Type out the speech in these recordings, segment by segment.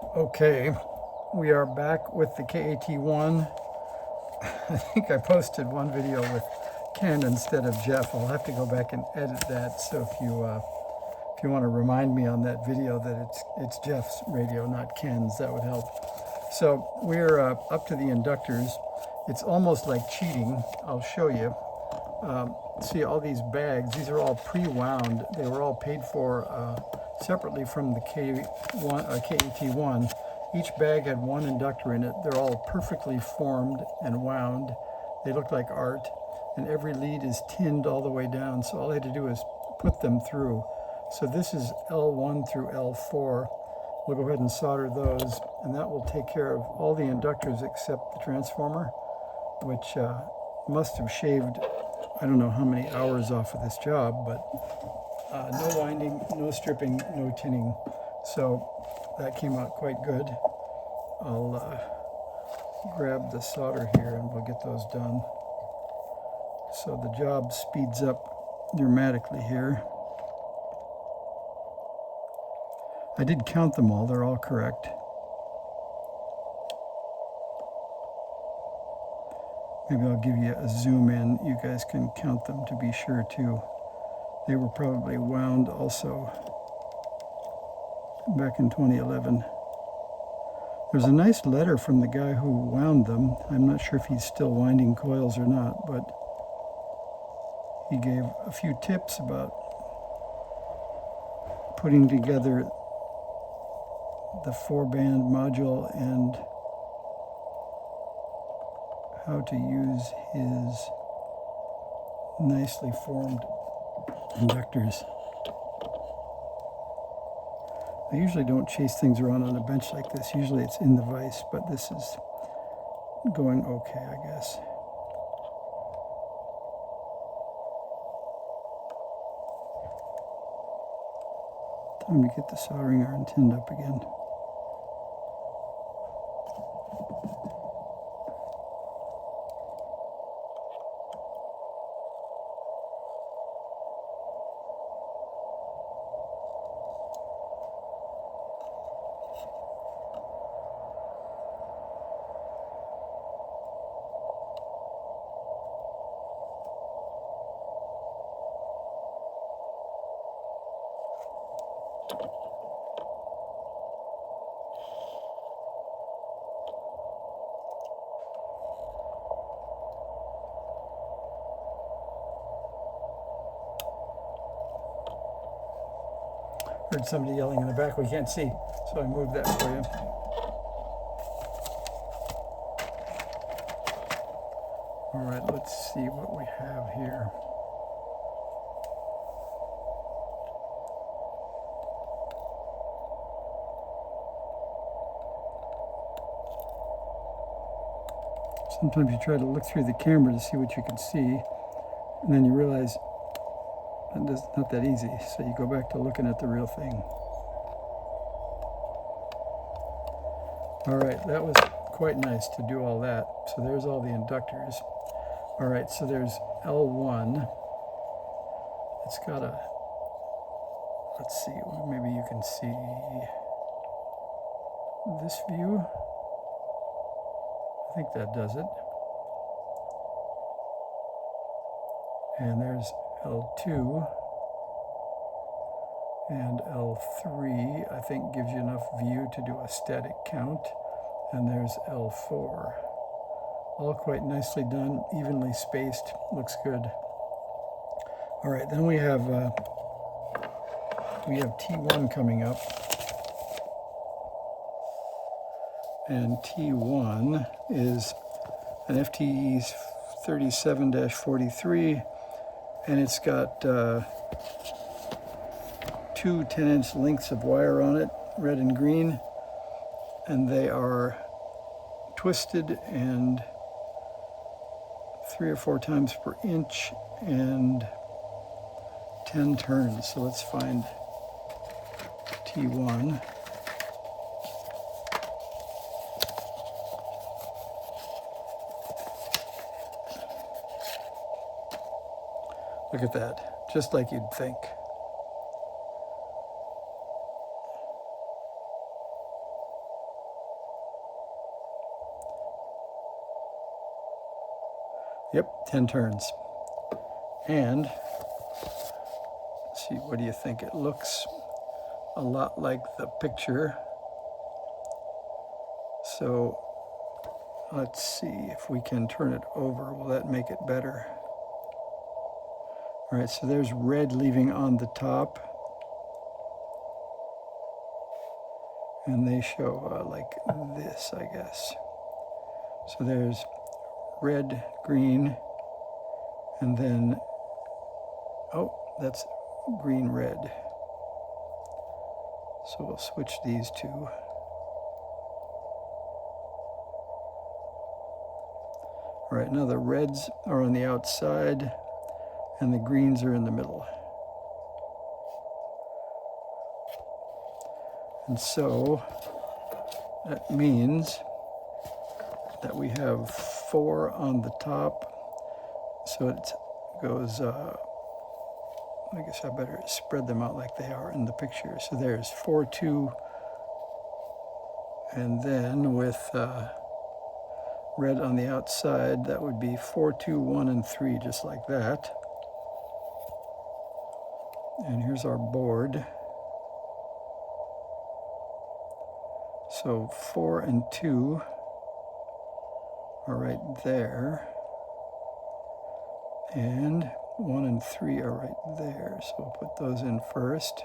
Okay, we are back with the KAT1. I think I posted one video with Ken instead of Jeff. I'll have to go back and edit that. So if you want to remind me on that video that it's Jeff's radio, not Ken's, that would help. So we're up to the inductors. It's almost like cheating. I'll show you. See all these bags. These are all pre-wound. They were all paid for separately from the KAT1. Each bag had one inductor in it. They're all perfectly formed and wound. They look like art, and every lead is tinned all the way down. So all I had to do is put them through. So this is L1 through L4. We'll go ahead and solder those, and that will take care of all the inductors except the transformer, which must have shaved, I don't know how many hours off of this job, but no winding, no stripping, no tinning. So that came out quite good. I'll grab the solder here and we'll get those done. So the job speeds up dramatically here. I did count them all, they're all correct. Maybe I'll give you a zoom in. You guys can count them to be sure too. They were probably wound also back in 2011. There's a nice letter from the guy who wound them. I'm not sure if he's still winding coils or not, but he gave a few tips about putting together the 4-band module and how to use his nicely formed inductors. I usually don't chase things around on a bench like this. Usually it's in the vise, but this is going okay, I guess. Time to get the soldering iron tinned up again. Heard somebody yelling in the back we can't see, so I moved that for you. All right, let's see what we have here. Sometimes you try to look through the camera to see what you can see, and then you realize it's not that easy, so you go back to looking at the real thing. All right, that was quite nice to do all that. So there's all the inductors. All right, so there's L1. It's got a, let's see, maybe you can see this view. I think that does it. And there's L2 and L3, I think gives you enough view to do a static count. And there's L4. All quite nicely done, evenly spaced, looks good. All right, then we have T1 coming up. And T1 is an FTE 37-43. And it's got 2 10-inch lengths of wire on it, red and green, and they are twisted and 3 or 4 times per inch and 10 turns. So let's find T1. Look at that, just like you'd think. Yep, 10 turns. And let's see, what do you think? It looks a lot like the picture. So let's see if we can turn it over. Will that make it better? All right, so there's red leaving on the top. And they show like this, I guess. So there's red, green, and then, oh, that's green, red. So we'll switch these two. All right, now the reds are on the outside and the greens are in the middle. And so that means that we have 4 on the top. So it goes, I guess I better spread them out like they are in the picture. So there's 4, 2, and then with red on the outside, that would be 4, 2, 1, and 3, just like that. And here's our board. So 4 and 2 are right there. And 1 and 3 are right there. So we'll put those in first.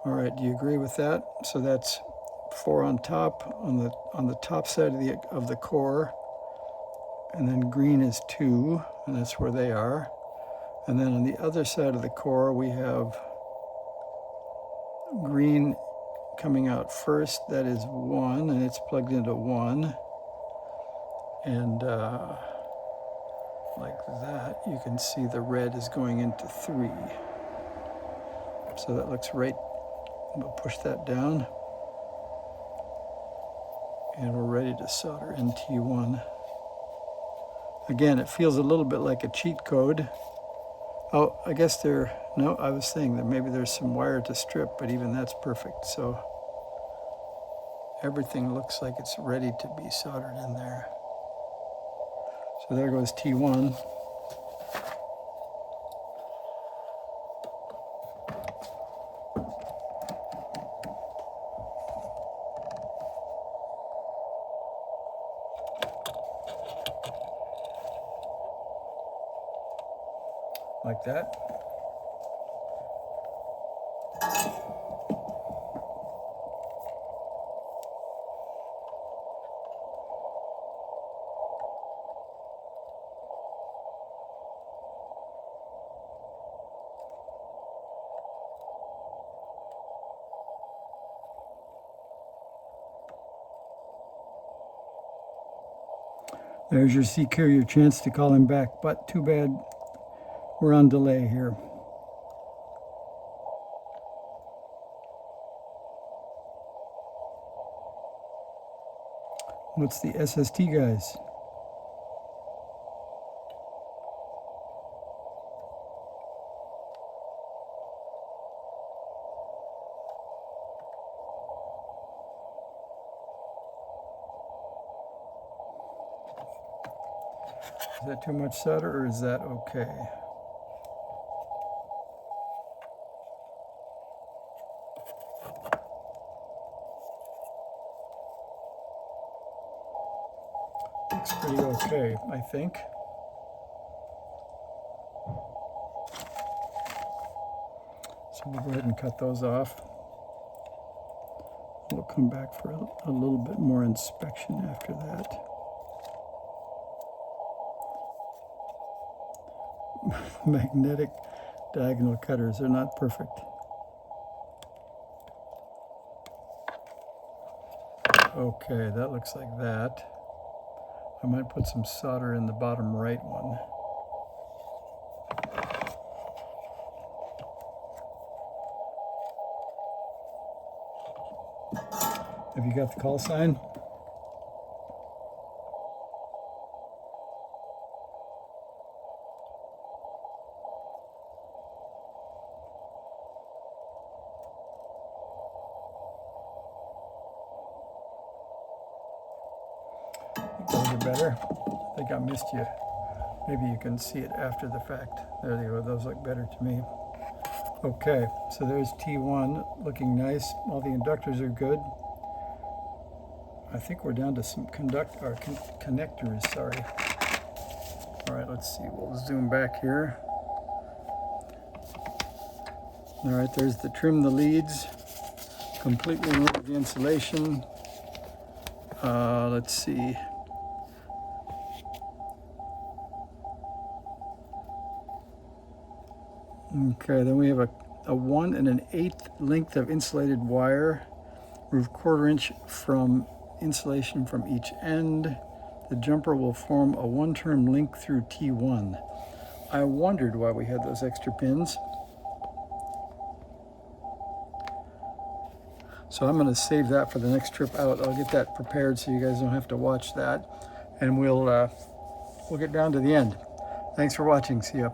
All right, do you agree with that? So that's 4 on top, on the top side of the core. And then green is 2, and that's where they are. And then on the other side of the core, we have green coming out first. That is 1, and it's plugged into 1. And like that, you can see the red is going into 3. So that looks right. We'll push that down. And we're ready to solder in T1. Again, it feels a little bit like a cheat code. Oh, I guess no, I was saying that maybe there's some wire to strip, but even that's perfect. So everything looks like it's ready to be soldered in there. So there goes T1. Like that. There's your CQ, your chance to call him back, but too bad we're on delay here. What's the SST, guys? Is that too much solder or is that okay? Looks pretty okay, I think. So we'll go ahead and cut those off. We'll come back for a little bit more inspection after that. Magnetic diagonal cutters are not perfect. Okay, that looks like that. I might put some solder in the bottom right one. Have you got the call sign? those are better. I think I missed you. Maybe you can see it after the fact. There they go. Those look better to me. Okay, so there's T1 looking nice. All the inductors are good. I think we're down to some connectors, sorry. All right, let's see. We'll zoom back here. All right, there's the trim the leads. Completely remove the insulation. Let's see. Okay, then we have a 1 1/8 length of insulated wire. Remove 1/4 inch from insulation from each end. The jumper will form a 1-turn link through T1. I wondered why we had those extra pins. So I'm going to save that for the next trip out. I'll get that prepared so you guys don't have to watch that. And we'll get down to the end. Thanks for watching. See ya.